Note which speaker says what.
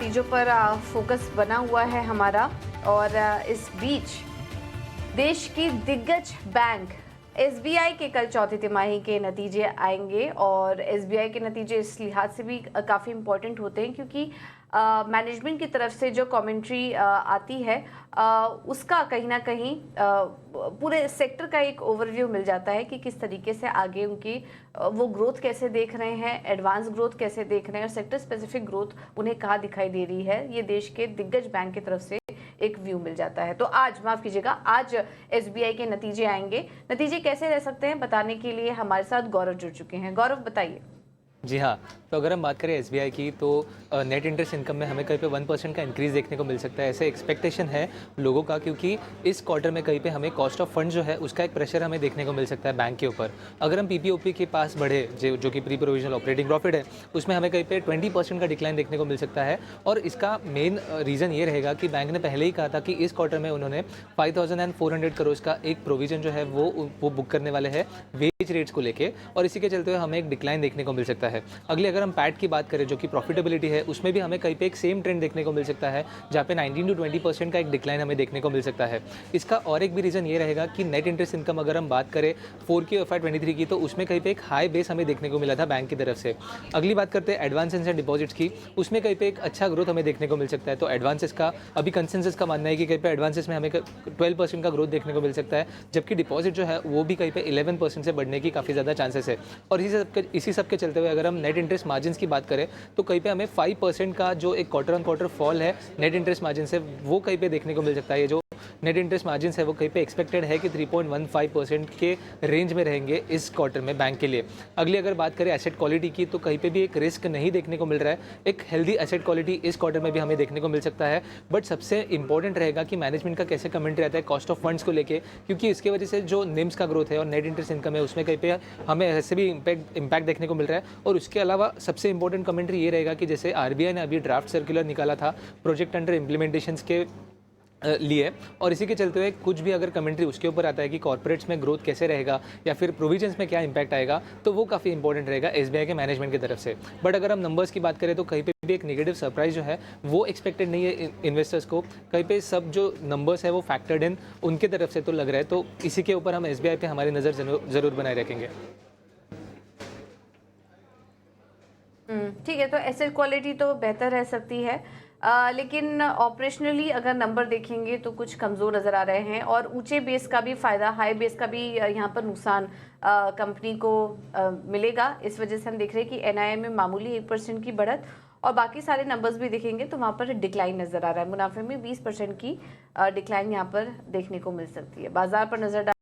Speaker 1: नतीजों पर फोकस बना हुआ है हमारा। और इस बीच देश की दिग्गज बैंक एसबीआई के कल चौथी तिमाही के नतीजे आएंगे और एसबीआई के नतीजे इस लिहाज से भी काफ़ी इम्पोर्टेंट होते हैं क्योंकि मैनेजमेंट की तरफ से जो कमेंट्री आती है उसका कहीं ना कहीं पूरे सेक्टर का एक ओवरव्यू मिल जाता है कि किस तरीके से आगे उनकी वो ग्रोथ कैसे देख रहे हैं, एडवांस ग्रोथ कैसे देख रहे हैं और सेक्टर स्पेसिफिक ग्रोथ उन्हें कहाँ दिखाई दे रही है। ये देश के दिग्गज बैंक की तरफ से एक व्यू मिल जाता है। तो आज माफ कीजिएगा, आज एसबीआई के नतीजे आएंगे। नतीजे कैसे रह सकते हैं बताने के लिए हमारे साथ गौरव जुड़ चुके हैं। गौरव बताइए।
Speaker 2: जी हाँ, तो अगर हम बात करें एसबीआई की तो नेट इंटरेस्ट इनकम में हमें कहीं पे 1% का इंक्रीज़ देखने को मिल सकता है, ऐसे एक्सपेक्टेशन है लोगों का, क्योंकि इस क्वार्टर में कहीं पे हमें कॉस्ट ऑफ फंड जो है उसका एक प्रेशर हमें देखने को मिल सकता है बैंक के ऊपर। अगर हम पीपीओपी के पास बढ़े जो कि प्री प्रोविजनल ऑपरेटिंग प्रॉफिट है, उसमें हमें कहीं पे 20% का डिक्लाइन देखने को मिल सकता है। और इसका मेन रीज़न ये रहेगा कि बैंक ने पहले ही कहा था कि इस क्वार्टर में उन्होंने 5400 करोड़ का एक प्रोविजन जो है वो बुक करने वाले हैं वेज रेट्स को लेके, और इसी के चलते हुए हमें एक डिक्लाइन देखने को मिल सकता है। अगले अगर हम पैट की बात करें जो कि प्रॉफिटेबिलिटी है, उसमें भी हमें कहीं पे एक सेम ट्रेंड देखने को मिल सकता है, जहाँ पे 19 to 20% का एक डिक्लाइन हमें देखने को मिल सकता है। इसका और एक भी रीज़न ये रहेगा कि नेट इंटरेस्ट इनकम अगर हम बात करें 4Q FY23 की, तो उसमें कहीं पे एक हाई बेस हमें देखने को मिला था बैंक की तरफ से। अगली बात करते हैं एडवांसेस एंड डिपॉजिट्स की, उसमें कहीं पे एक अच्छा ग्रोथ हमें देखने को मिल सकता है। तो एडवांसेस का अभी कंसेंसस का मानना है कि कहीं पे एडवांसेस में हमें 12% का ग्रोथ देखने को मिल सकता है, जबकि डिपॉजिट जो है वो भी कहीं पे 11% से बढ़ने की काफ़ी ज़्यादा चांसेस है। और इसी सब के चलते हुए अगर हम नेट इंटरेस्ट मार्जिन की बात करें तो कहीं पे हमें 5% का जो एक क्वार्टर ऑन क्वार्टर फॉल है नेट इंटरेस्ट मार्जिन से, वो कहीं पे देखने को मिल सकता है। ये जो नेट इंटरेस्ट मार्जिन है वो कहीं पे एक्सपेक्टेड है कि 3.15% के रेंज में रहेंगे इस क्वार्टर में बैंक के लिए। अगली अगर बात करें एसेट क्वालिटी की, तो कहीं पे भी एक रिस्क नहीं देखने को मिल रहा है। एक हेल्दी एसेट क्वालिटी इस क्वार्टर में भी हमें देखने को मिल सकता है। बट सबसे इंपॉर्टेंट रहेगा कि मैनेजमेंट का कैसे कमेंट्री आता है कॉस्ट ऑफ फंड्स को लेके, क्योंकि इसकी वजह से जो निम्स का ग्रोथ है और नेट इंटरेस्ट इनकम है उसमें कहीं पे हमें ऐसे भी इम्पैक्ट देखने को मिल रहा है। और उसके अलावा सबसे इंपॉर्टेंट कमेंट्री ये रहेगा कि जैसे आरबीआई ने अभी ड्राफ्ट सर्कुलर निकाला था प्रोजेक्ट अंडर इम्प्लीमेंटेशंस के लिए, और इसी के चलते हुए कुछ भी अगर कमेंट्री उसके ऊपर आता है कि कॉर्पोरेट्स में ग्रोथ कैसे रहेगा या फिर प्रोविजंस में क्या इंपैक्ट आएगा, तो वो काफ़ी इंपॉर्टेंट रहेगा एसबीआई के मैनेजमेंट की तरफ से। बट अगर हम नंबर्स की बात करें तो कहीं पे भी एक नेगेटिव सरप्राइज जो है वो एक्सपेक्टेड नहीं है इन्वेस्टर्स को। कहीं पे सब जो नंबर्स है वो फैक्टर्ड इन उनके तरफ से तो लग रहा है, तो इसी के ऊपर हम एसबीआई पे हमारी नज़र ज़रूर बनाए रखेंगे।
Speaker 1: ठीक है, तो एसेट क्वालिटी तो बेहतर रह सकती है, लेकिन ऑपरेशनली अगर नंबर देखेंगे तो कुछ कमज़ोर नज़र आ रहे हैं और ऊंचे बेस का भी फ़ायदा, हाई बेस का भी यहाँ पर नुकसान कंपनी को मिलेगा। इस वजह से हम देख रहे हैं कि एनआईए में मामूली 1% की बढ़त और बाकी सारे नंबर्स भी देखेंगे तो वहाँ पर डिक्लाइन नज़र आ रहा है। मुनाफे में 20% की डिक्लाइन यहाँ पर देखने को मिल सकती है। बाजार पर नज़र